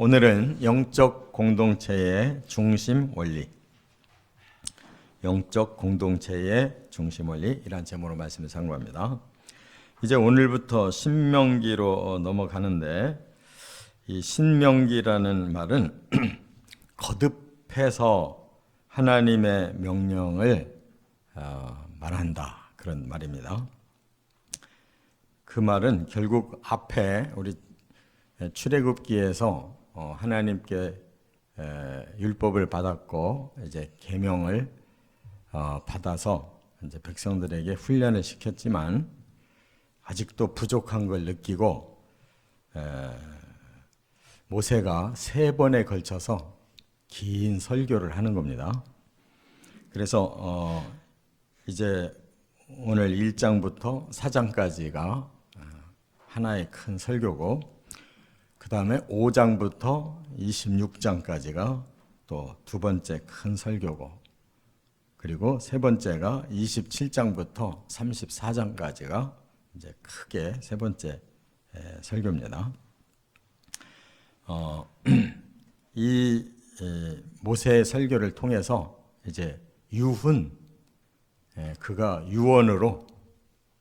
오늘은 영적 공동체의 중심 원리, 영적 공동체의 중심 원리이란 제목으로 말씀을 상고합니다. 이제 오늘부터 신명기로 넘어가는데, 이 신명기라는 말은 거듭해서 하나님의 명령을 말한다, 그런 말입니다. 그 말은 결국 앞에 우리 출애굽기에서 하나님께 율법을 받았고 이제 계명을 받아서 이제 백성들에게 훈련을 시켰지만 아직도 부족한 걸 느끼고 모세가 3번에 걸쳐서 긴 설교를 하는 겁니다. 그래서 이제 오늘 1장부터 4장까지가 하나의 큰 설교고, 그 다음에 5장부터 26장까지가 또 두 번째 큰 설교고, 그리고 세 번째가 27장부터 34장까지가 이제 크게 세 번째 설교입니다. 이 모세의 설교를 통해서 이제 유훈, 그가 유언으로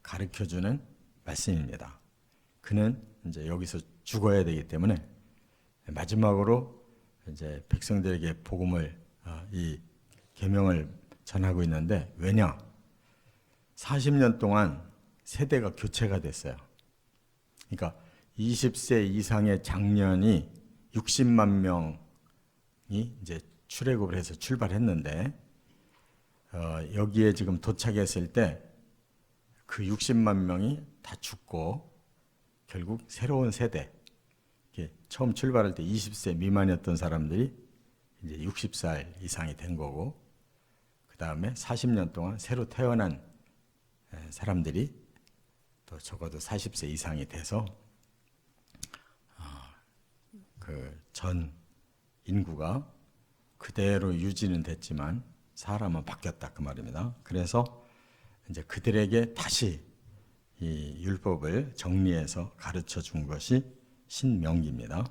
가르쳐주는 말씀입니다. 그는 이제 여기서 죽어야 되기 때문에 마지막으로 이제 백성들에게 복음을, 이 계명을 전하고 있는데, 왜냐? 40년 동안 세대가 교체가 됐어요. 그러니까 20세 이상의 장년이 60만 명이 이제 출애굽을 해서 출발했는데, 여기에 지금 도착했을 때 그 60만 명이 다 죽고 결국 새로운 세대, 처음 출발할 때 20세 미만이었던 사람들이 이제 60살 이상이 된 거고, 그 다음에 40년 동안 새로 태어난 사람들이 또 적어도 40세 이상이 돼서 그 전 인구가 그대로 유지는 됐지만 사람은 바뀌었다, 그 말입니다. 그래서 이제 그들에게 다시 이 율법을 정리해서 가르쳐 준 것이 신명기입니다.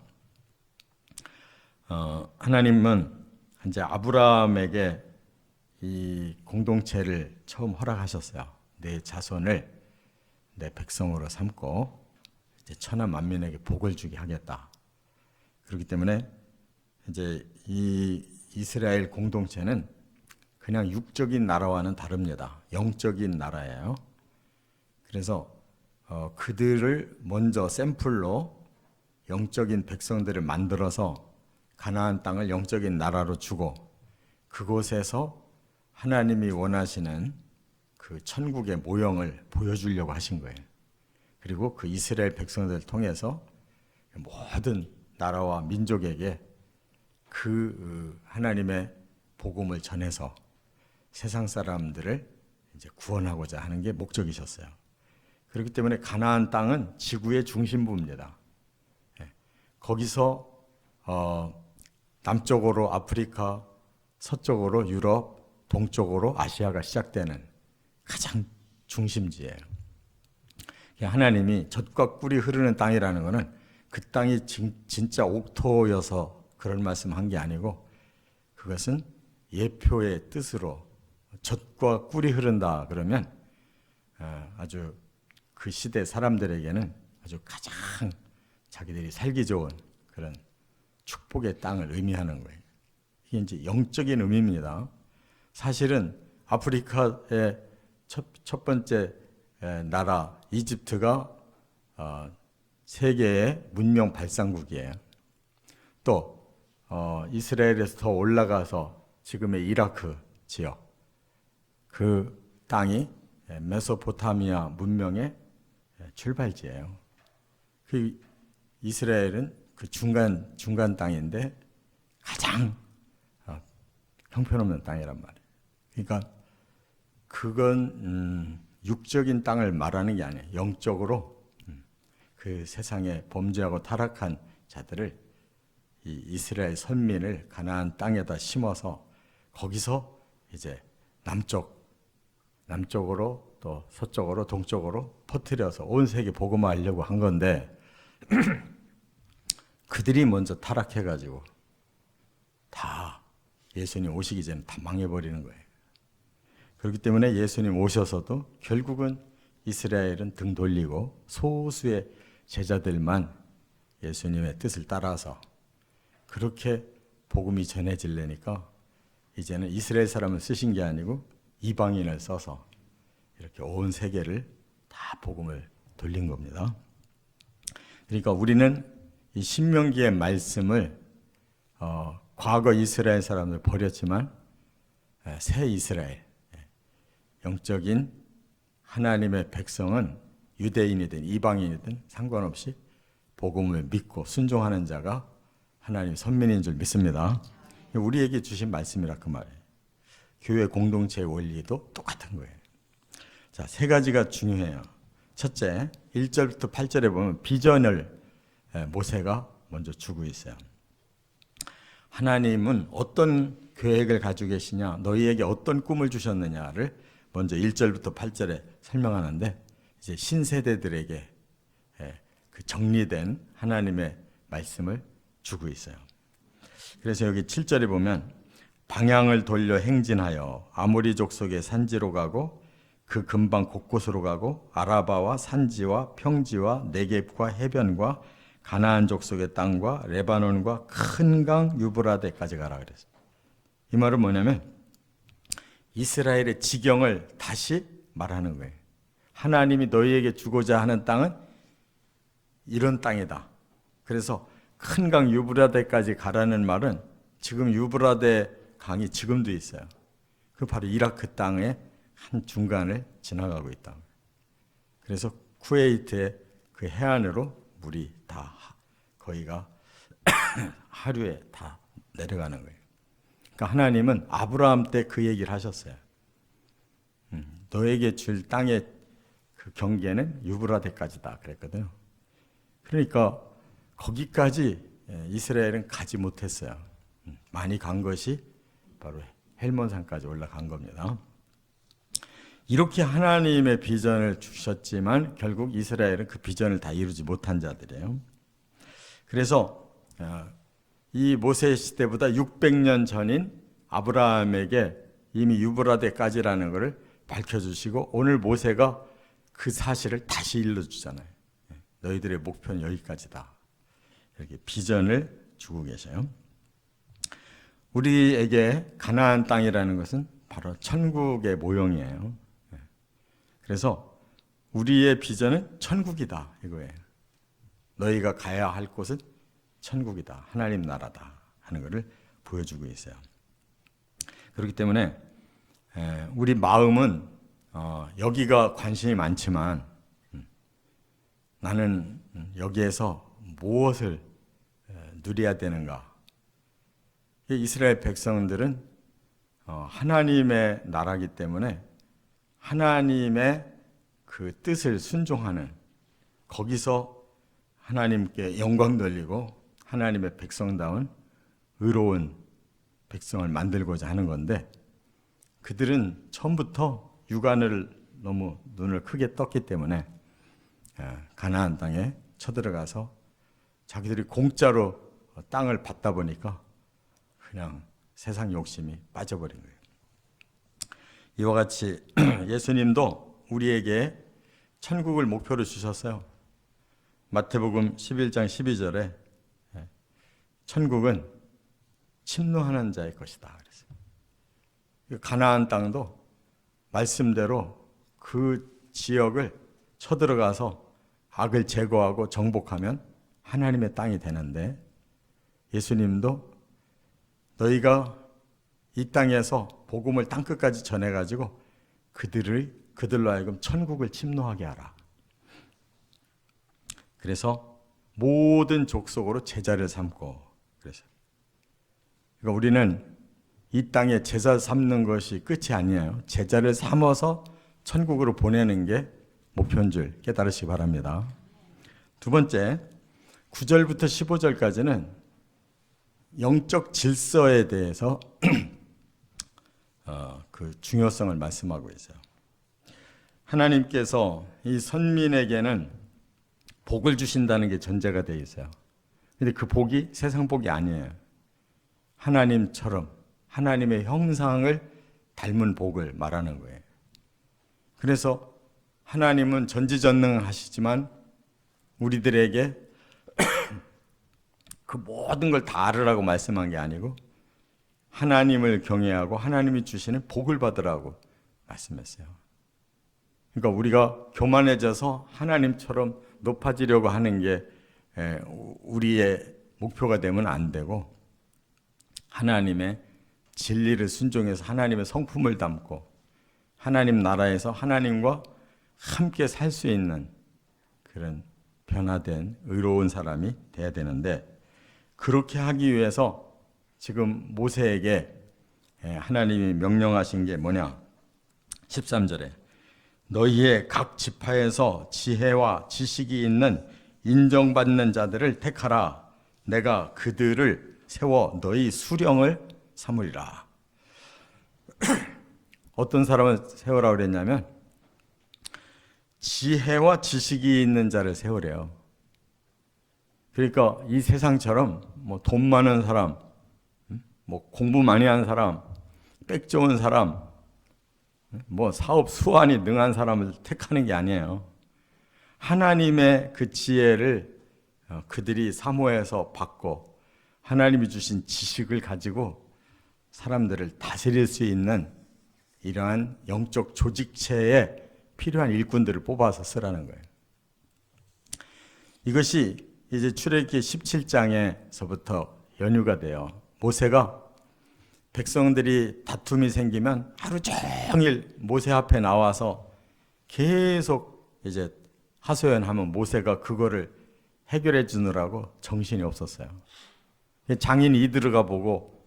하나님은 이제 아브라함에게 이 공동체를 처음 허락하셨어요. 내 자손을 내 백성으로 삼고 이제 천하 만민에게 복을 주게 하겠다. 그렇기 때문에 이제 이 이스라엘 공동체는 그냥 육적인 나라와는 다릅니다. 영적인 나라예요. 그래서 그들을 먼저 샘플로 영적인 백성들을 만들어서 가나안 땅을 영적인 나라로 주고, 그곳에서 하나님이 원하시는 그 천국의 모형을 보여주려고 하신 거예요. 그리고 그 이스라엘 백성들을 통해서 모든 나라와 민족에게 그 하나님의 복음을 전해서 세상 사람들을 이제 구원하고자 하는 게 목적이셨어요. 그렇기 때문에 가나안 땅은 지구의 중심부입니다. 거기서 남쪽으로 아프리카, 서쪽으로 유럽, 동쪽으로 아시아가 시작되는 가장 중심지예요. 하나님이 젖과 꿀이 흐르는 땅이라는 것은 그 땅이 진짜 옥토여서 그런 말씀한 게 아니고, 그것은 예표의 뜻으로 젖과 꿀이 흐른다 그러면 아주 그 시대 사람들에게는 아주 가장 자기들이 살기 좋은 그런 축복의 땅을 의미하는 거예요. 이게 이제 영적인 의미입니다. 사실은 아프리카의 첫 번째 나라 이집트가 세계의 문명 발상국이에요. 또 이스라엘에서 더 올라가서 지금의 이라크 지역, 그 땅이 메소포타미아 문명의 출발지예요. 그 이스라엘은 그 중간 땅인데 가장 형편없는 땅이란 말이에요. 그러니까 그건 육적인 땅을 말하는 게 아니에요. 영적으로 그 세상에 범죄하고 타락한 자들을, 이 이스라엘 선민을 가나안 땅에다 심어서 거기서 이제 남쪽으로 또 서쪽으로 동쪽으로 퍼뜨려서 온 세계 복음화하려고 한 건데, 그들이 먼저 타락해가지고 다 예수님 오시기 전에 다 망해버리는 거예요. 그렇기 때문에 예수님 오셔서도 결국은 이스라엘은 등 돌리고 소수의 제자들만 예수님의 뜻을 따라서 그렇게 복음이 전해지려니까 이제는 이스라엘 사람을 쓰신 게 아니고 이방인을 써서 이렇게 온 세계를 다 복음을 돌린 겁니다. 그러니까 우리는 이 신명기의 말씀을 과거 이스라엘 사람들 버렸지만 새 이스라엘, 영적인 하나님의 백성은 유대인이든 이방인이든 상관없이 복음을 믿고 순종하는 자가 하나님 선민인 줄 믿습니다. 우리에게 주신 말씀이라 그 말이에요. 교회 공동체의 원리도 똑같은 거예요. 자, 세 가지가 중요해요. 첫째, 1절부터 8절에 보면 비전을 모세가 먼저 주고 있어요. 하나님은 어떤 계획을 가지고 계시냐, 너희에게 어떤 꿈을 주셨느냐를 먼저 1절부터 8절에 설명하는데 이제 신세대들에게 그 정리된 하나님의 말씀을 주고 있어요. 그래서 여기 7절에 보면 방향을 돌려 행진하여 아모리 족속의 산지로 가고 그 근방 곳곳으로 가고 아라바와 산지와 평지와 네겝과 해변과 가나안 족속의 땅과 레바논과 큰 강 유브라데까지 가라 그랬어요. 이 말은 뭐냐면 이스라엘의 지경을 다시 말하는 거예요. 하나님이 너희에게 주고자 하는 땅은 이런 땅이다. 그래서 큰 강 유브라데까지 가라는 말은 지금 유브라데 강이 지금도 있어요. 그 바로 이라크 땅의 한 중간을 지나가고 있다. 그래서 쿠웨이트의 그 해안으로 물이 다 거기가 하류에 다 내려가는 거예요. 그러니까 하나님은 아브라함 때 그 얘기를 하셨어요. 너에게 줄 땅의 그 경계는 유브라데까지다 그랬거든요. 그러니까 거기까지 이스라엘은 가지 못했어요. 많이 간 것이 바로 헬몬산까지 올라간 겁니다. 이렇게 하나님의 비전을 주셨지만 결국 이스라엘은 그 비전을 다 이루지 못한 자들이에요. 그래서 이 모세 시대보다 600년 전인 아브라함에게 이미 유브라데까지라는 것을 밝혀주시고 오늘 모세가 그 사실을 다시 일러주잖아요. 너희들의 목표는 여기까지다. 이렇게 비전을 주고 계셔요. 우리에게 가나안 땅이라는 것은 바로 천국의 모형이에요. 그래서 우리의 비전은 천국이다 이거예요. 너희가 가야 할 곳은 천국이다. 하나님 나라다 하는 것을 보여주고 있어요. 그렇기 때문에 우리 마음은 여기가 관심이 많지만 나는 여기에서 무엇을 누려야 되는가? 이스라엘 백성들은 하나님의 나라이기 때문에 하나님의 그 뜻을 순종하는 거기서 하나님께 영광 돌리고 하나님의 백성다운 의로운 백성을 만들고자 하는 건데 그들은 처음부터 육안을 너무 눈을 크게 떴기 때문에 가나안 땅에 쳐들어가서 자기들이 공짜로 땅을 받다 보니까 그냥 세상 욕심이 빠져버린 거예요. 이와 같이 예수님도 우리에게 천국을 목표로 주셨어요. 마태복음 11장 12절에 천국은 침노하는 자의 것이다 그랬어요. 가나안 땅도 말씀대로 그 지역을 쳐들어가서 악을 제거하고 정복하면 하나님의 땅이 되는데 예수님도 너희가 이 땅에서 복음을 땅끝까지 전해가지고 그들로 하여금 천국을 침노하게 하라. 그래서 모든 족속으로 제자를 삼고 그래서 그러니까 우리는 이 땅에 제자 삼는 것이 끝이 아니에요. 제자를 삼아서 천국으로 보내는 게 목표인 줄 깨달으시기 바랍니다. 두 번째, 9절부터 15절까지는 영적 질서에 대해서 그 중요성을 말씀하고 있어요. 하나님께서 이 선민에게는 복을 주신다는 게 전제가 되어 있어요. 근데 그 복이 세상 복이 아니에요. 하나님처럼 하나님의 형상을 닮은 복을 말하는 거예요. 그래서 하나님은 전지전능하시지만 우리들에게 그 모든 걸 다 알으라고 말씀한 게 아니고 하나님을 경외하고 하나님이 주시는 복을 받으라고 말씀했어요. 그러니까 우리가 교만해져서 하나님처럼 높아지려고 하는 게 우리의 목표가 되면 안 되고 하나님의 진리를 순종해서 하나님의 성품을 담고 하나님 나라에서 하나님과 함께 살 수 있는 그런 변화된 의로운 사람이 돼야 되는데 그렇게 하기 위해서 지금 모세에게 하나님이 명령하신 게 뭐냐? 13절에 너희의 각 지파에서 지혜와 지식이 있는 인정받는 자들을 택하라. 내가 그들을 세워 너희 수령을 삼으리라. 어떤 사람을 세우라고 그랬냐면 지혜와 지식이 있는 자를 세우래요. 그러니까 이 세상처럼 뭐 돈 많은 사람, 뭐 공부 많이 한 사람, 빽 좋은 사람, 뭐 사업 수완이 능한 사람을 택하는 게 아니에요. 하나님의 그 지혜를 그들이 사모해서 받고 하나님이 주신 지식을 가지고 사람들을 다스릴 수 있는 이러한 영적 조직체에 필요한 일꾼들을 뽑아서 쓰라는 거예요. 이것이 이제 출애굽기 17장에서부터 연유가 돼요. 모세가 백성들이 다툼이 생기면 하루 종일 모세 앞에 나와서 계속 이제 하소연하면 모세가 그거를 해결해 주느라고 정신이 없었어요. 장인이 들어가 보고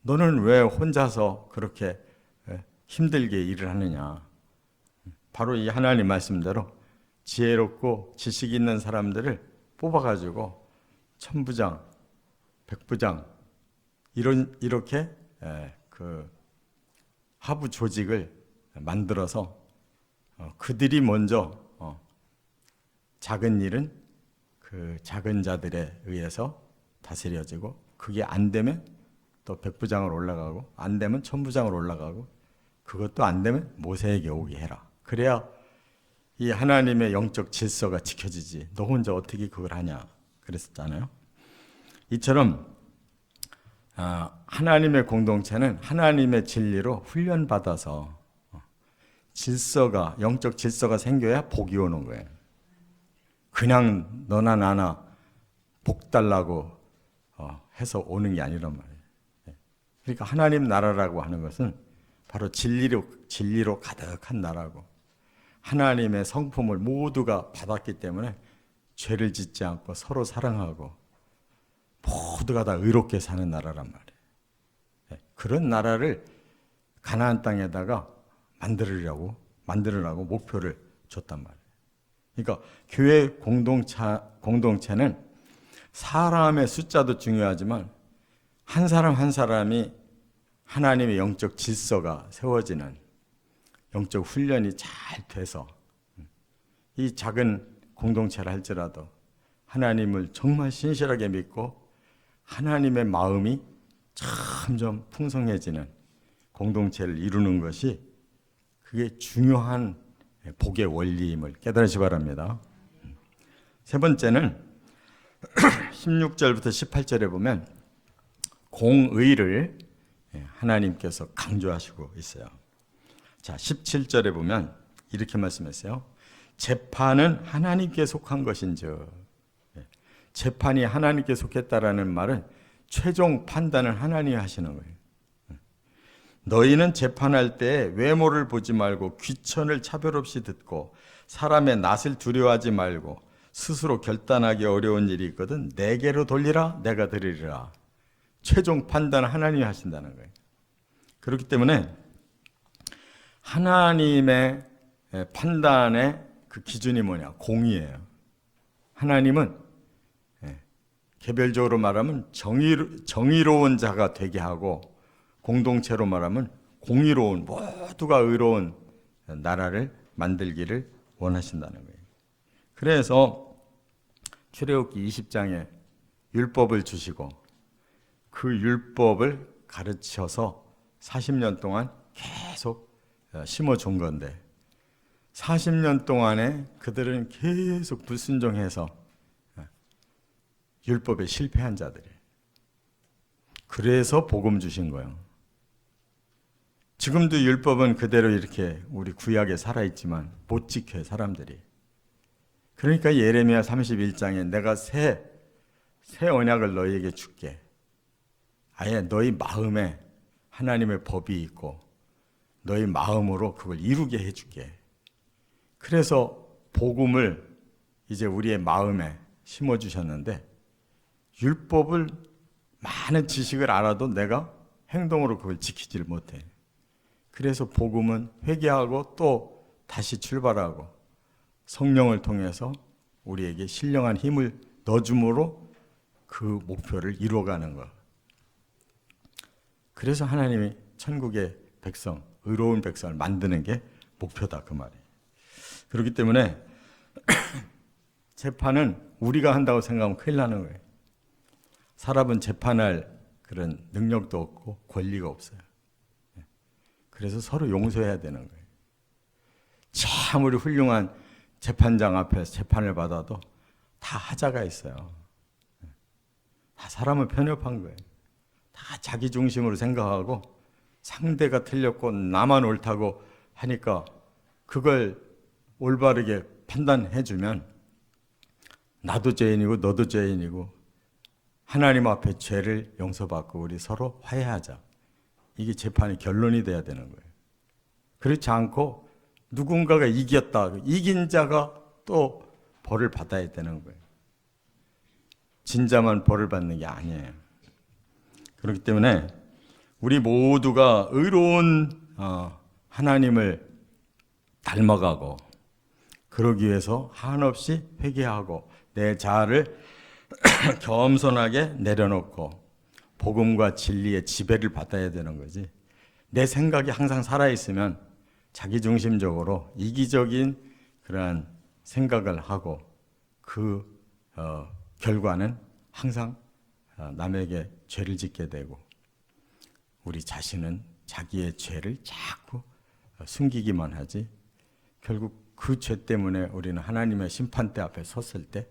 너는 왜 혼자서 그렇게 힘들게 일을 하느냐. 바로 이 하나님 말씀대로 지혜롭고 지식 있는 사람들을 뽑아가지고 천부장, 백부장 이렇게 그 하부 조직을 만들어서 그들이 먼저 작은 일은 그 작은 자들에 의해서 다스려지고 그게 안 되면 또 백부장으로 올라가고 안 되면 천부장으로 올라가고 그것도 안 되면 모세에게 오게 해라. 그래야 이 하나님의 영적 질서가 지켜지지. 너 혼자 어떻게 그걸 하냐 그랬었잖아요. 이처럼 하나님의 공동체는 하나님의 진리로 훈련받아서 질서가 영적 질서가 생겨야 복이 오는 거예요. 그냥 너나 나나 복 달라고 해서 오는 게 아니란 말이에요. 그러니까 하나님 나라라고 하는 것은 바로 진리로 가득한 나라고 하나님의 성품을 모두가 받았기 때문에 죄를 짓지 않고 서로 사랑하고 모두가 다 의롭게 사는 나라란 말이에요. 그런 나라를 가나안 땅에다가 만들으라고 목표를 줬단 말이에요. 그러니까 교회 공동체는 사람의 숫자도 중요하지만 한 사람 한 사람이 하나님의 영적 질서가 세워지는 영적 훈련이 잘 돼서 이 작은 공동체를 할지라도 하나님을 정말 신실하게 믿고 하나님의 마음이 점점 풍성해지는 공동체를 이루는 것이 그게 중요한 복의 원리임을 깨달으시 바랍니다. 세 번째는 16절부터 18절에 보면 공의를 하나님께서 강조하시고 있어요. 자, 17절에 보면 이렇게 말씀했어요. 재판은 하나님께 속한 것인즉. 재판이 하나님께 속했다라는 말은 최종 판단을 하나님이 하시는 거예요. 너희는 재판할 때 외모를 보지 말고 귀천을 차별 없이 듣고 사람의 낯을 두려워하지 말고 스스로 결단하기 어려운 일이 있거든 내게로 돌리라 내가 드리리라. 최종 판단을 하나님이 하신다는 거예요. 그렇기 때문에 하나님의 판단의 그 기준이 뭐냐? 공의예요. 하나님은 개별적으로 말하면 정의로운 자가 되게 하고 공동체로 말하면 공의로운 모두가 의로운 나라를 만들기를 원하신다는 거예요. 그래서 출애굽기 20장에 율법을 주시고 그 율법을 가르쳐서 40년 동안 계속 심어준 건데 40년 동안에 그들은 계속 불순종해서 율법에 실패한 자들이에요. 그래서 복음 주신 거예요. 지금도 율법은 그대로 이렇게 우리 구약에 살아있지만 못 지켜요, 사람들이. 그러니까 예레미야 31장에 내가 새 언약을 너희에게 줄게. 아예 너희 마음에 하나님의 법이 있고 너희 마음으로 그걸 이루게 해줄게. 그래서 복음을 이제 우리의 마음에 심어주셨는데 율법을 많은 지식을 알아도 내가 행동으로 그걸 지키지를 못해. 그래서 복음은 회개하고 또 다시 출발하고 성령을 통해서 우리에게 신령한 힘을 넣어줌으로 그 목표를 이루어가는 것. 그래서 하나님이 천국의 백성, 의로운 백성을 만드는 게 목표다 그 말이에요. 그렇기 때문에 재판은 우리가 한다고 생각하면 큰일 나는 거예요. 사람은 재판할 그런 능력도 없고 권리가 없어요. 그래서 서로 용서해야 되는 거예요. 아무리 훌륭한 재판장 앞에서 재판을 받아도 다 하자가 있어요. 다 사람은 편협한 거예요. 다 자기 중심으로 생각하고 상대가 틀렸고 나만 옳다고 하니까 그걸 올바르게 판단해주면 나도 죄인이고 너도 죄인이고 하나님 앞에 죄를 용서받고 우리 서로 화해하자. 이게 재판의 결론이 돼야 되는 거예요. 그렇지 않고 누군가가 이겼다. 이긴 자가 또 벌을 받아야 되는 거예요. 진자만 벌을 받는 게 아니에요. 그렇기 때문에 우리 모두가 의로운 하나님을 닮아가고 그러기 위해서 한없이 회개하고 내 자아를 겸손하게 내려놓고 복음과 진리의 지배를 받아야 되는 거지. 내 생각이 항상 살아있으면 자기중심적으로 이기적인 그러한 생각을 하고 그 결과는 항상 남에게 죄를 짓게 되고 우리 자신은 자기의 죄를 자꾸 숨기기만 하지 결국 그 죄 때문에 우리는 하나님의 심판대 앞에 섰을 때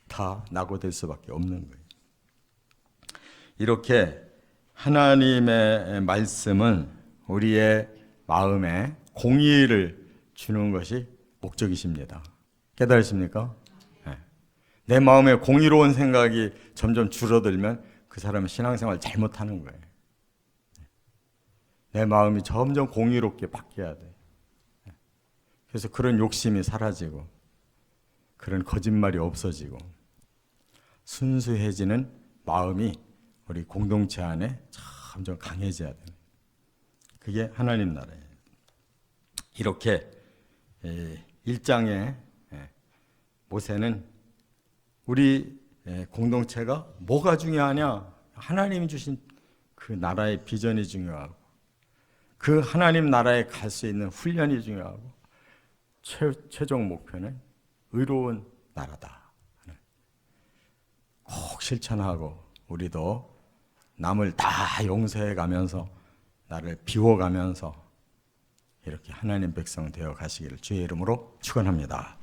다 낙오될 수밖에 없는 거예요. 이렇게 하나님의 말씀은 우리의 마음에 공의를 주는 것이 목적이십니다. 깨달으십니까? 네. 내 마음에 공의로운 생각이 점점 줄어들면 그 사람은 신앙생활 잘못하는 거예요. 내 마음이 점점 공의롭게 바뀌어야 돼. 그래서 그런 욕심이 사라지고 그런 거짓말이 없어지고 순수해지는 마음이 우리 공동체 안에 점점 강해져야 돼요. 그게 하나님 나라예요. 이렇게 1장에 모세는 우리 공동체가 뭐가 중요하냐? 하나님이 주신 그 나라의 비전이 중요하고 그 하나님 나라에 갈 수 있는 훈련이 중요하고 최종 목표는 의로운 나라다. 꼭 실천하고 우리도 남을 다 용서해 가면서 나를 비워가면서 이렇게 하나님 백성 되어 가시기를 주의 이름으로 축원합니다.